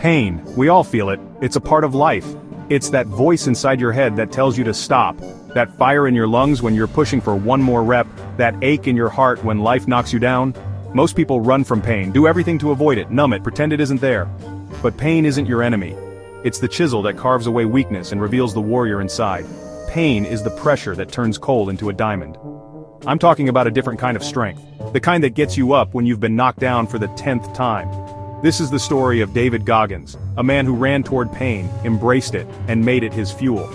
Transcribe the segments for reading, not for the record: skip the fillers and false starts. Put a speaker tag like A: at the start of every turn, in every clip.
A: Pain, we all feel it, it's a part of life. It's that voice inside your head that tells you to stop, that fire in your lungs when you're pushing for one more rep, that ache in your heart when life knocks you down. Most people run from pain, do everything to avoid it, numb it, pretend it isn't there. But pain isn't your enemy. It's the chisel that carves away weakness and reveals the warrior inside. Pain is the pressure that turns coal into a diamond. I'm talking about a different kind of strength, the kind that gets you up when you've been knocked down for the 10th time. This is the story of David Goggins, a man who ran toward pain, embraced it, and made it his fuel.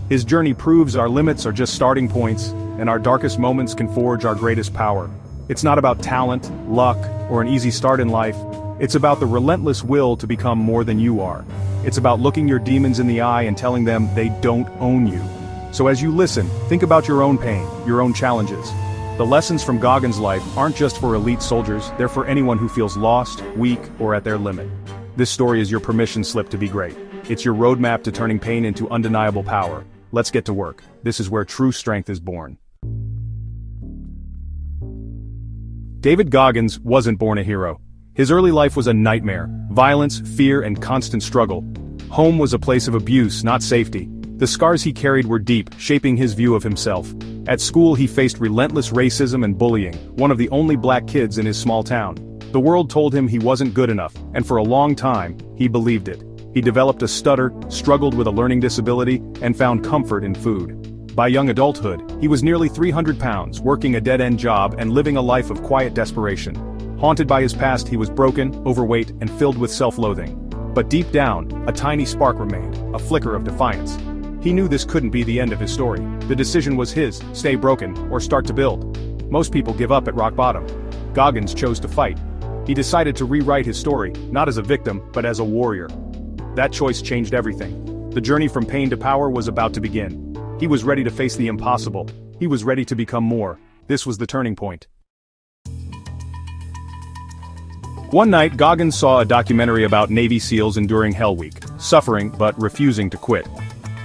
A: His journey proves our limits are just starting points, and our darkest moments can forge our greatest power. It's not about talent, luck, or an easy start in life. It's about the relentless will to become more than you are. It's about looking your demons in the eye and telling them they don't own you. So as you listen, think about your own pain, your own challenges. The lessons from Goggins' life aren't just for elite soldiers, they're for anyone who feels lost, weak, or at their limit. This story is your permission slip to be great. It's your roadmap to turning pain into undeniable power. Let's get to work. This is where true strength is born. David Goggins wasn't born a hero. His early life was a nightmare. Violence, fear, and constant struggle. Home was a place of abuse, not safety. The scars he carried were deep, shaping his view of himself. At school he faced relentless racism and bullying, one of the only black kids in his small town. The world told him he wasn't good enough, and for a long time, he believed it. He developed a stutter, struggled with a learning disability, and found comfort in food. By young adulthood, he was nearly 300 pounds, working a dead-end job and living a life of quiet desperation. Haunted by his past, he was broken, overweight, and filled with self-loathing. But deep down, a tiny spark remained, a flicker of defiance. He knew this couldn't be the end of his story. The decision was his: stay broken, or start to build. Most people give up at rock bottom. Goggins chose to fight. He decided to rewrite his story, not as a victim, but as a warrior. That choice changed everything. The journey from pain to power was about to begin. He was ready to face the impossible. He was ready to become more. This was the turning point. One night, Goggins saw a documentary about Navy SEALs enduring Hell Week, suffering but refusing to quit.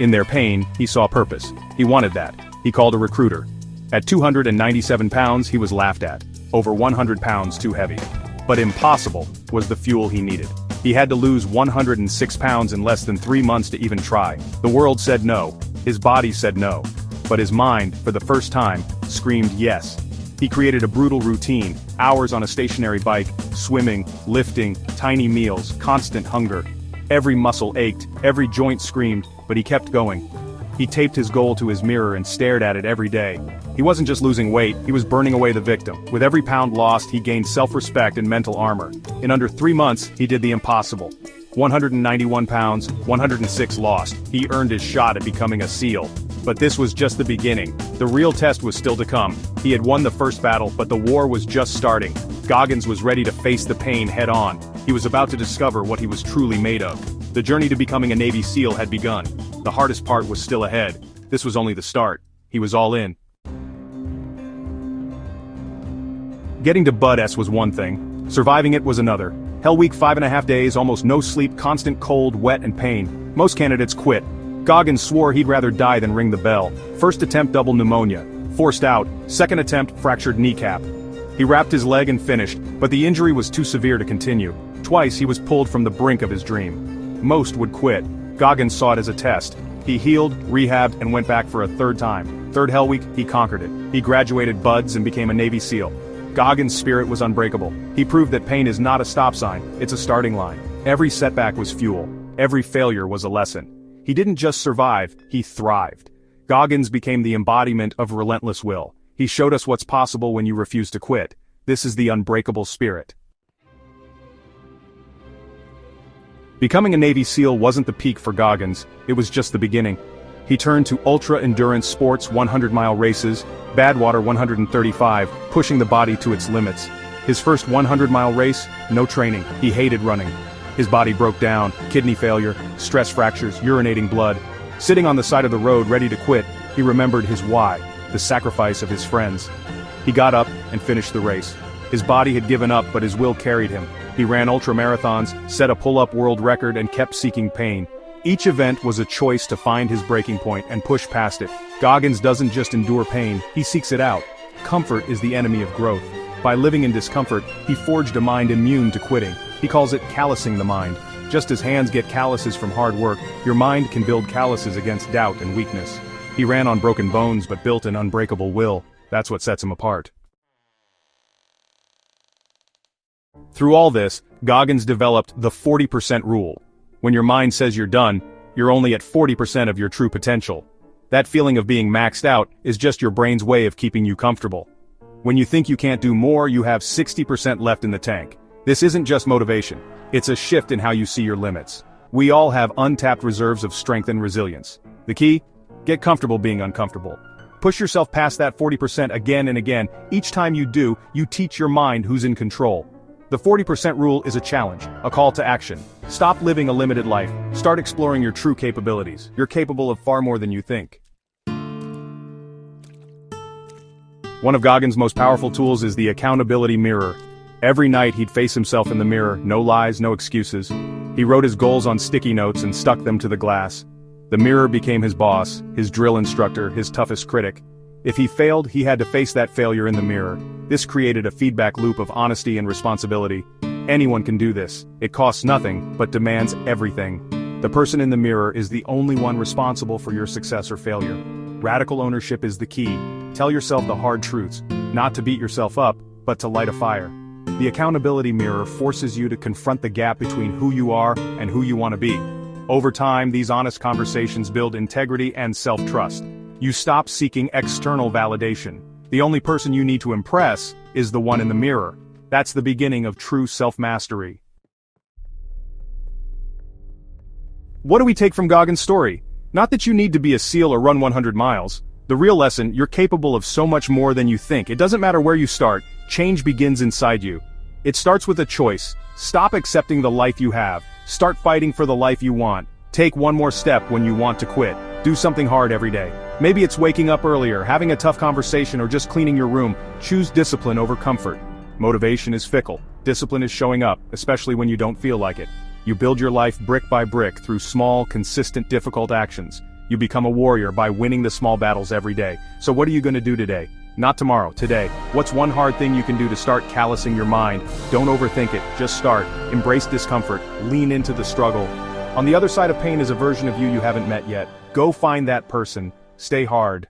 A: In their pain, he saw purpose. He wanted that. He called a recruiter. At 297 pounds, he was laughed at. Over 100 pounds too heavy. But impossible was the fuel he needed. He had to lose 106 pounds in less than 3 months to even try. The world said no. His body said no. But his mind, for the first time, screamed yes. He created a brutal routine, hours on a stationary bike, swimming, lifting, tiny meals, constant hunger. Every muscle ached, every joint screamed, but he kept going. He taped his goal to his mirror and stared at it every day. He wasn't just losing weight, he was burning away the victim. With every pound lost, he gained self-respect and mental armor. In under 3 months, he did the impossible. 191 pounds, 106 lost. He earned his shot at becoming a SEAL. But this was just the beginning. The real test was still to come. He had won the first battle, but the war was just starting. Goggins was ready to face the pain head-on. He was about to discover what he was truly made of. The journey to becoming a Navy SEAL had begun. The hardest part was still ahead. This was only the start. He was all in. Getting to Bud S was one thing. Surviving it was another. Hell Week 5.5 days, almost no sleep, constant cold, wet, and pain. Most candidates quit. Goggins swore he'd rather die than ring the bell. First attempt double pneumonia. Forced out. Second attempt fractured kneecap. He wrapped his leg and finished, but the injury was too severe to continue. Twice he was pulled from the brink of his dream. Most would quit. Goggins saw it as a test. He healed, rehabbed, and went back for a third time. Third Hell Week, he conquered it. He graduated BUD/S and became a Navy SEAL. Goggins' spirit was unbreakable. He proved that pain is not a stop sign, it's a starting line. Every setback was fuel. Every failure was a lesson. He didn't just survive, he thrived. Goggins became the embodiment of relentless will. He showed us what's possible when you refuse to quit. This is the unbreakable spirit. Becoming a Navy SEAL wasn't the peak for Goggins, it was just the beginning. He turned to ultra-endurance sports 100-mile races, Badwater 135, pushing the body to its limits. His first 100-mile race, no training, he hated running. His body broke down, kidney failure, stress fractures, urinating blood. Sitting on the side of the road ready to quit, he remembered his why, the sacrifice of his friends. He got up and finished the race. His body had given up, but his will carried him. He ran ultramarathons, set a pull-up world record, and kept seeking pain. Each event was a choice to find his breaking point and push past it. Goggins doesn't just endure pain, he seeks it out. Comfort is the enemy of growth. By living in discomfort, he forged a mind immune to quitting. He calls it callousing the mind. Just as hands get calluses from hard work, your mind can build calluses against doubt and weakness. He ran on broken bones but built an unbreakable will. That's what sets him apart. Through all this, Goggins developed the 40% rule. When your mind says you're done, you're only at 40% of your true potential. That feeling of being maxed out is just your brain's way of keeping you comfortable. When you think you can't do more, you have 60% left in the tank. This isn't just motivation, it's a shift in how you see your limits. We all have untapped reserves of strength and resilience. The key? Get comfortable being uncomfortable. Push yourself past that 40% again and again. Each time you do, you teach your mind who's in control. The 40% rule is a challenge, a call to action. Stop living a limited life. Start exploring your true capabilities. You're capable of far more than you think. One of Goggins' most powerful tools is the accountability mirror. Every night he'd face himself in the mirror, no lies, no excuses. He wrote his goals on sticky notes and stuck them to the glass. The mirror became his boss, his drill instructor, his toughest critic. If he failed, he had to face that failure in the mirror. This created a feedback loop of honesty and responsibility. Anyone can do this. It costs nothing, but demands everything. The person in the mirror is the only one responsible for your success or failure. Radical ownership is the key. Tell yourself the hard truths, not to beat yourself up, but to light a fire. The accountability mirror forces you to confront the gap between who you are and who you want to be. Over time, these honest conversations build integrity and self-trust. You stop seeking external validation. The only person you need to impress is the one in the mirror. That's the beginning of true self-mastery. What do we take from Goggins' story? Not that you need to be a SEAL or run 100 miles. The real lesson, you're capable of so much more than you think. It doesn't matter where you start, change begins inside you. It starts with a choice. Stop accepting the life you have. Start fighting for the life you want. Take one more step when you want to quit. Do something hard every day. Maybe it's waking up earlier, having a tough conversation, or just cleaning your room. Choose discipline over comfort. Motivation is fickle. Discipline is showing up, especially when you don't feel like it. You build your life brick by brick through small, consistent, difficult actions. You become a warrior by winning the small battles every day. So what are you going to do today? Not tomorrow, today. What's one hard thing you can do to start callousing your mind? Don't overthink it, just start. Embrace discomfort, lean into the struggle. On the other side of pain is a version of you you haven't met yet. Go find that person. Stay hard.